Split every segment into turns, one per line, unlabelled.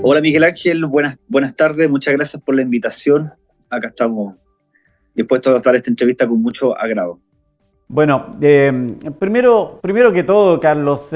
Hola Miguel Ángel, buenas tardes, muchas gracias por la invitación. Acá estamos dispuestos a dar esta entrevista con mucho agrado.
Bueno, primero que todo, Carlos,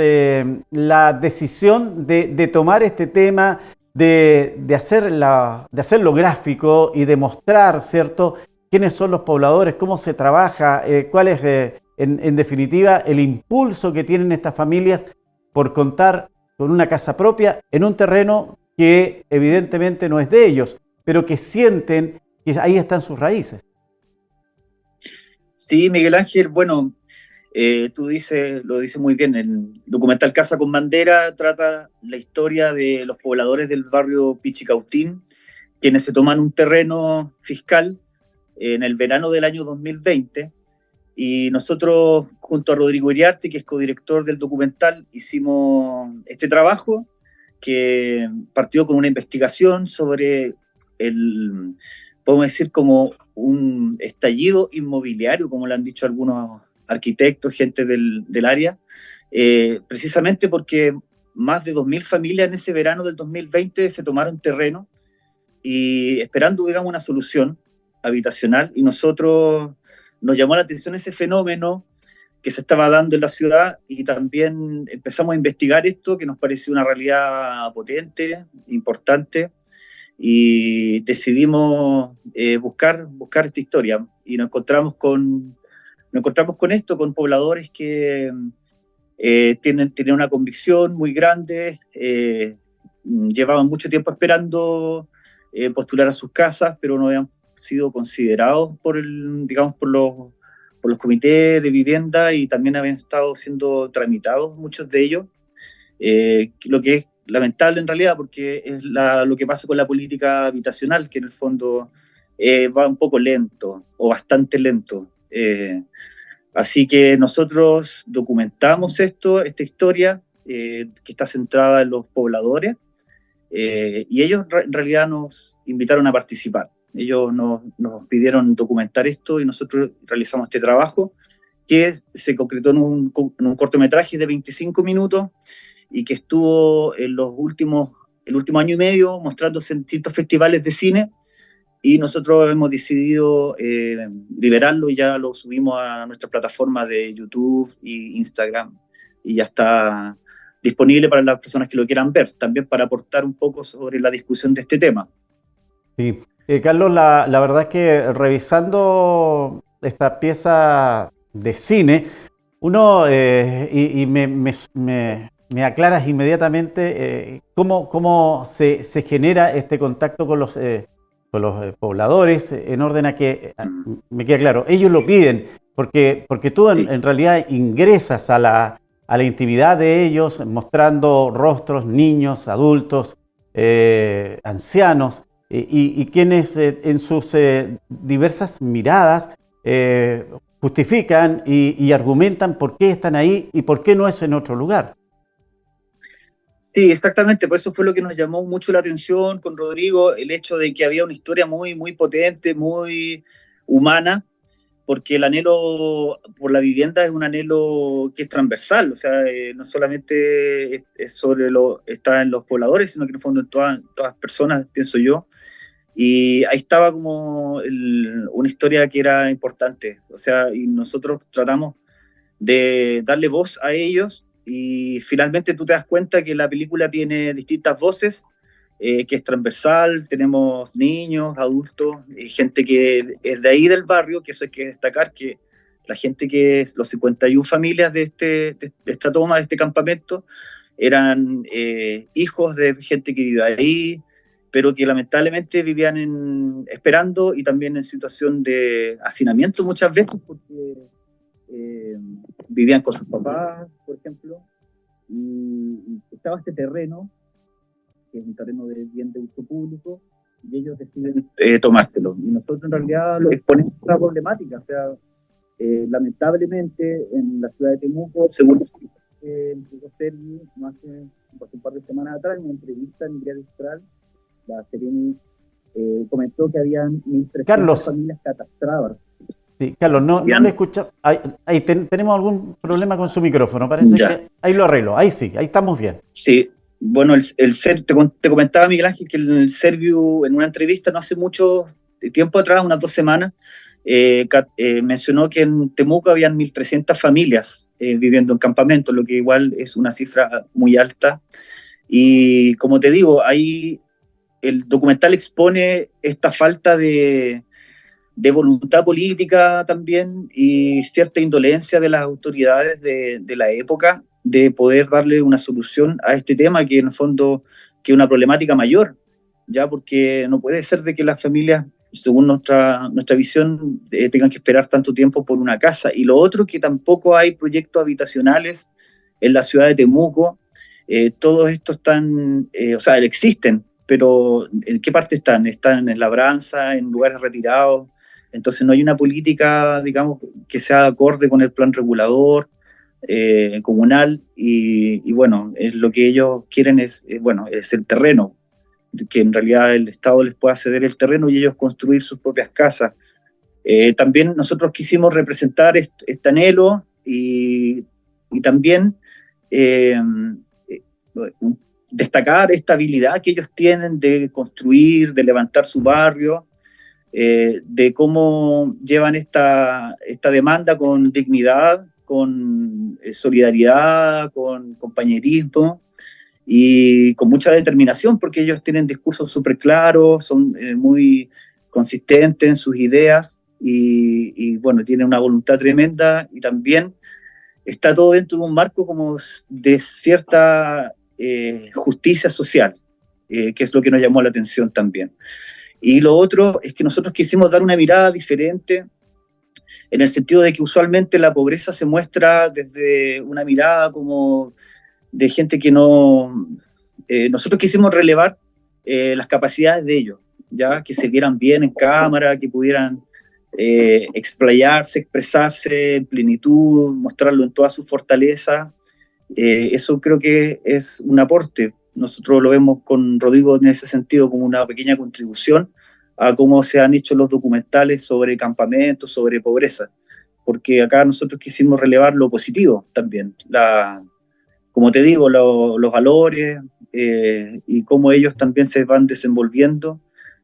la decisión de tomar este tema, de hacerlo gráfico y demostrar, ¿cierto?, quiénes son los pobladores, cómo se trabaja, cuál es, en definitiva, el impulso que tienen estas familias por contar con una casa propia en un terreno que evidentemente no es de ellos, pero que sienten que ahí están sus raíces.
Sí, Miguel Ángel, bueno, lo dices muy bien. El documental Casa con Bandera trata la historia de los pobladores del barrio Pichicautín, quienes se toman un terreno fiscal en el verano del año 2020. Y nosotros, junto a Rodrigo Iriarte, que es codirector del documental, hicimos este trabajo que partió con una investigación sobre el, podemos decir, como un estallido inmobiliario, como lo han dicho algunos arquitectos, gente del área, precisamente porque más de 2.000 familias en ese verano del 2020 se tomaron terreno y esperando, digamos, una solución habitacional, y nosotros nos llamó la atención ese fenómeno que se estaba dando en la ciudad, y también empezamos a investigar esto, que nos pareció una realidad potente, importante, y decidimos buscar esta historia, y nos encontramos con esto, con pobladores que tienen una convicción muy grande, llevaban mucho tiempo esperando postular a sus casas, pero no habían sido considerados digamos, por los comités de vivienda, y también habían estado siendo tramitados muchos de ellos, lo que es lamentable en realidad, porque es lo que pasa con la política habitacional, que en el fondo va un poco lento o bastante lento. Así que nosotros documentamos esta historia, que está centrada en los pobladores, y ellos en realidad nos invitaron a participar. Ellos nos pidieron documentar esto, y nosotros realizamos este trabajo, que se concretó en un cortometraje de 25 minutos, y que estuvo el último año y medio mostrándose en distintos festivales de cine, y nosotros hemos decidido liberarlo, y ya lo subimos a nuestra plataforma de YouTube e Instagram, y ya está disponible para las personas que lo quieran ver, también para aportar un poco sobre la discusión de este tema.
Sí. Carlos, la verdad es que revisando esta pieza de cine, uno, y me aclaras inmediatamente cómo se genera este contacto con los pobladores, en orden a que, me queda claro, ellos lo piden, porque tú
Sí.
en realidad ingresas a la intimidad de ellos, mostrando rostros, niños, adultos, ancianos, y quienes en sus diversas miradas justifican y argumentan por qué están ahí y por qué no es en otro lugar.
Sí, exactamente, por eso fue lo que nos llamó mucho la atención con Rodrigo, el hecho de que había una historia muy potente, muy humana, porque el anhelo por la vivienda es un anhelo que es transversal. O sea, no solamente está en los pobladores, sino que en el fondo en todas las personas, pienso yo. Y ahí estaba como una historia que era importante, o sea, y nosotros tratamos de darle voz a ellos, y finalmente tú te das cuenta que la película tiene distintas voces, que es transversal. Tenemos niños, adultos, gente que es de ahí del barrio, que eso hay que destacar, que la gente que es los 51 familias de esta toma, de este campamento, eran hijos de gente que vive ahí, pero que lamentablemente vivían esperando, y también en situación de hacinamiento muchas veces, porque eh, vivían con sus papás, por ejemplo, y estaba este terreno, que es un terreno bien de uso público, y ellos deciden tomárselo. Y nosotros en realidad lo exponemos a la problemática. O sea, lamentablemente en la ciudad de Temuco, según empezó Sergi, no hace un par de semanas atrás, en una entrevista en Diario Austral, la Sereni comentó que habían 1.300
Carlos,
familias catastradas.
sí, Carlos, no le
¿Bien?
escucha. Tenemos algún problema con su micrófono, parece
Ya.
que ahí lo arreglo, ahí sí, ahí estamos bien.
Sí, Bueno, te comentaba Miguel Ángel que el Serviu en una entrevista no hace mucho tiempo atrás, unas 2 semanas, mencionó que en Temuco habían 1.300 familias viviendo en campamentos, lo que igual es una cifra muy alta. Y como te digo, ahí el documental expone esta falta de voluntad política también y cierta indolencia de las autoridades de la época de poder darle una solución a este tema que en el fondo que es una problemática mayor, ya porque no puede ser de que las familias, según nuestra visión, tengan que esperar tanto tiempo por una casa. Y lo otro, que tampoco hay proyectos habitacionales en la ciudad de Temuco. Todos estos están, o sea, existen, pero ¿en qué parte están? Están en labranza, en lugares retirados. Entonces no hay una política, digamos, que sea acorde con el plan regulador comunal y bueno, lo que ellos quieren es, bueno, es el terreno, que en realidad el Estado les pueda ceder el terreno y ellos construir sus propias casas. También nosotros quisimos representar este anhelo y también eh, destacar esta habilidad que ellos tienen de construir, de levantar su barrio, de cómo llevan esta demanda con dignidad, con solidaridad, con compañerismo y con mucha determinación, porque ellos tienen discursos súper claros, son muy consistentes en sus ideas y bueno, tienen una voluntad tremenda y también está todo dentro de un marco como de cierta justicia social, que es lo que nos llamó la atención también. Y lo otro es que nosotros quisimos dar una mirada diferente en el sentido de que usualmente la pobreza se muestra desde una mirada como de gente que no... nosotros quisimos relevar las capacidades de ellos, ya que se vieran bien en cámara, que pudieran explayarse, expresarse en plenitud, mostrarlo en toda su fortaleza. Eso creo que es un aporte. Nosotros lo vemos con Rodrigo en ese sentido como una pequeña contribución a cómo se han hecho los documentales sobre campamentos, sobre pobreza, porque acá nosotros quisimos relevar lo positivo también, como te digo, los valores y cómo ellos también se van desenvolviendo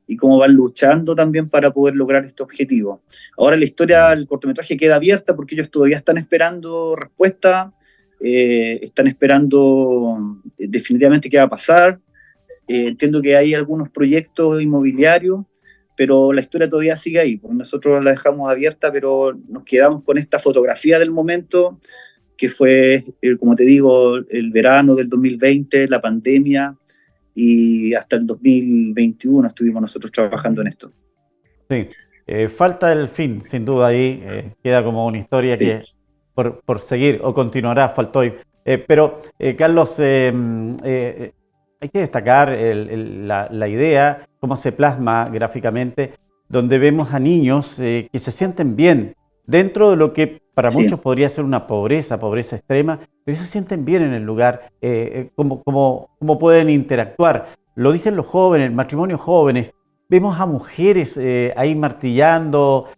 y cómo van luchando también para poder lograr este objetivo. Ahora la historia, el cortometraje queda abierta porque ellos todavía están esperando respuesta, están esperando definitivamente qué va a pasar. Entiendo que hay algunos proyectos inmobiliarios, pero la historia todavía sigue ahí. Pues nosotros la dejamos abierta, pero nos quedamos con esta fotografía del momento, que fue, como te digo, el verano del 2020, la pandemia, y hasta el 2021 estuvimos nosotros trabajando en esto.
Sí, falta el fin, sin duda ahí, queda como una historia
Sí.
que por seguir o continuará, faltó hoy. Pero, Carlos, hay que destacar la idea, cómo se plasma gráficamente, donde vemos a niños que se sienten bien dentro de lo que para
Sí.
muchos podría ser una pobreza extrema, pero se sienten bien en el lugar, cómo pueden interactuar. Lo dicen los jóvenes, matrimonios jóvenes. Vemos a mujeres ahí martillando,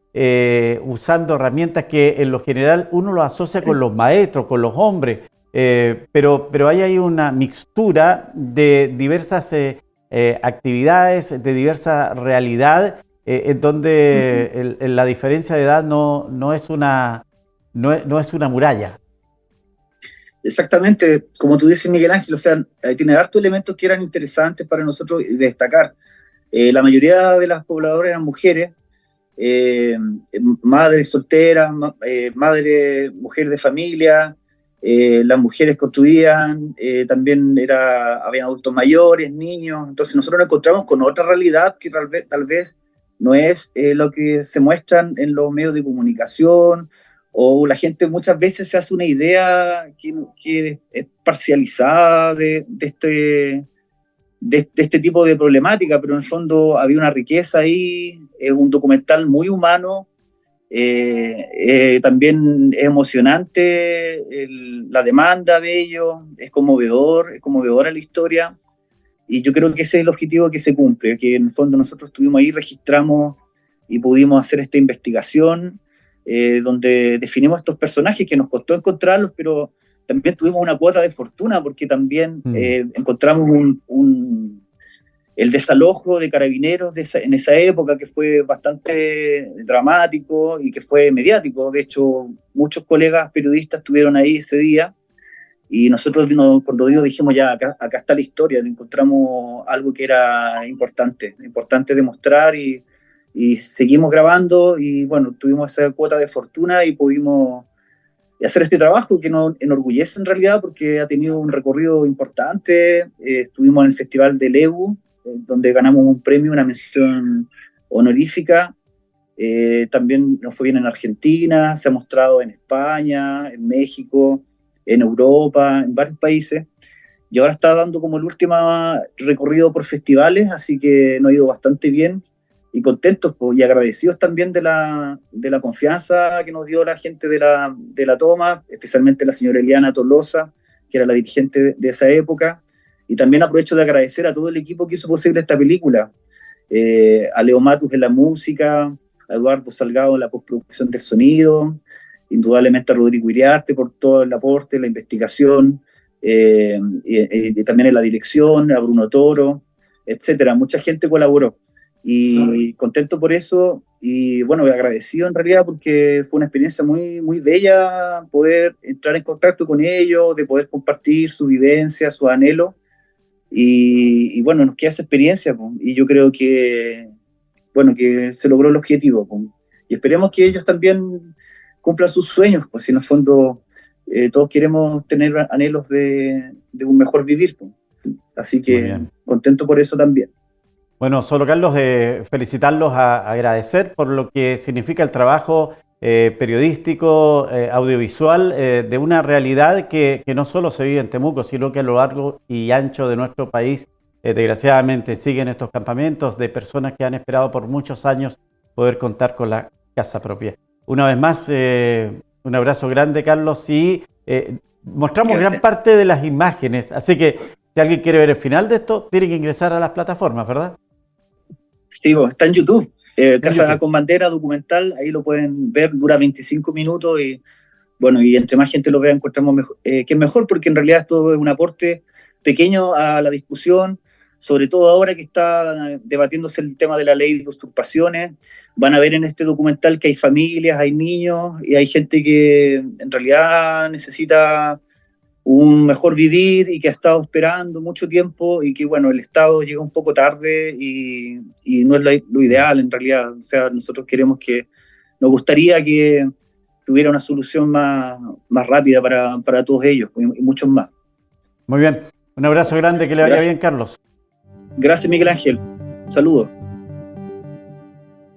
usando herramientas que en lo general uno lo asocia
Sí.
con los maestros, con los hombres, pero hay una mixtura de diversas actividades, de diversa realidad, en donde la diferencia de edad no es una muralla.
Exactamente, como tú dices, Miguel Ángel, o sea, tiene hartos elementos que eran interesantes para nosotros destacar. La mayoría de las pobladoras eran mujeres, eh, madres solteras, mujeres de familia, las mujeres construían, también había adultos mayores, niños, entonces nosotros nos encontramos con otra realidad que tal vez no es lo que se muestran en los medios de comunicación, o la gente muchas veces se hace una idea que es parcializada de este tipo de problemática, pero en el fondo había una riqueza ahí, es un documental muy humano, también es emocionante la demanda de ellos, es conmovedora la historia, y yo creo que ese es el objetivo que se cumple, que en el fondo nosotros estuvimos ahí, registramos y pudimos hacer esta investigación, donde definimos estos personajes que nos costó encontrarlos, pero también tuvimos una cuota de fortuna porque también encontramos el desalojo de carabineros en esa época, que fue bastante dramático y que fue mediático. De hecho, muchos colegas periodistas estuvieron ahí ese día y nosotros con Rodrigo dijimos, ya, acá está la historia, encontramos algo que era importante demostrar y seguimos grabando y bueno, tuvimos esa cuota de fortuna y pudimos hacer este trabajo que nos enorgullece en realidad porque ha tenido un recorrido importante. Estuvimos en el Festival de Lebu, donde ganamos un premio, una mención honorífica. También nos fue bien en Argentina, se ha mostrado en España, en México, en Europa, en varios países. Y ahora está dando como el último recorrido por festivales, así que nos ha ido bastante bien y contentos y agradecidos también de la confianza que nos dio la gente de la toma, especialmente la señora Eliana Tolosa, que era la dirigente de esa época. Y también aprovecho de agradecer a todo el equipo que hizo posible esta película, a Leo Matus en la música, a Eduardo Salgado en la postproducción del sonido, indudablemente a Rodrigo Iriarte por todo el aporte, la investigación, y también en la dirección, a Bruno Toro, etcétera. Mucha gente colaboró y contento por eso y bueno, agradecido en realidad porque fue una experiencia muy, muy bella poder entrar en contacto con ellos, de poder compartir su vivencia, su anhelo y bueno, nos queda esa experiencia y yo creo que bueno, que se logró el objetivo y esperemos que ellos también cumplan sus sueños, pues si en el fondo todos queremos tener anhelos de un mejor vivir, así que contento por eso también.
Bueno, solo Carlos, felicitarlos, agradecer por lo que significa el trabajo periodístico, audiovisual, de una realidad que no solo se vive en Temuco, sino que a lo largo y ancho de nuestro país, desgraciadamente, siguen estos campamentos de personas que han esperado por muchos años poder contar con la casa propia. Una vez más, un abrazo grande, Carlos, y mostramos gran parte de las imágenes, así que si alguien quiere ver el final de esto, tiene que ingresar a las plataformas, ¿verdad?
Sí, está en YouTube, Casa con Bandera, documental, ahí lo pueden ver, dura 25 minutos y bueno, y entre más gente lo vea encontramos mejor, que es mejor porque en realidad esto es un aporte pequeño a la discusión, sobre todo ahora que está debatiéndose el tema de la ley de usurpaciones. Van a ver en este documental que hay familias, hay niños y hay gente que en realidad necesita un mejor vivir y que ha estado esperando mucho tiempo y que, bueno, el Estado llega un poco tarde y no es lo ideal en realidad. O sea, nosotros nos gustaría que tuviera una solución más rápida para todos ellos y muchos más.
Muy bien. Un abrazo grande, que le vaya bien, Carlos.
Gracias, Miguel Ángel. Saludos.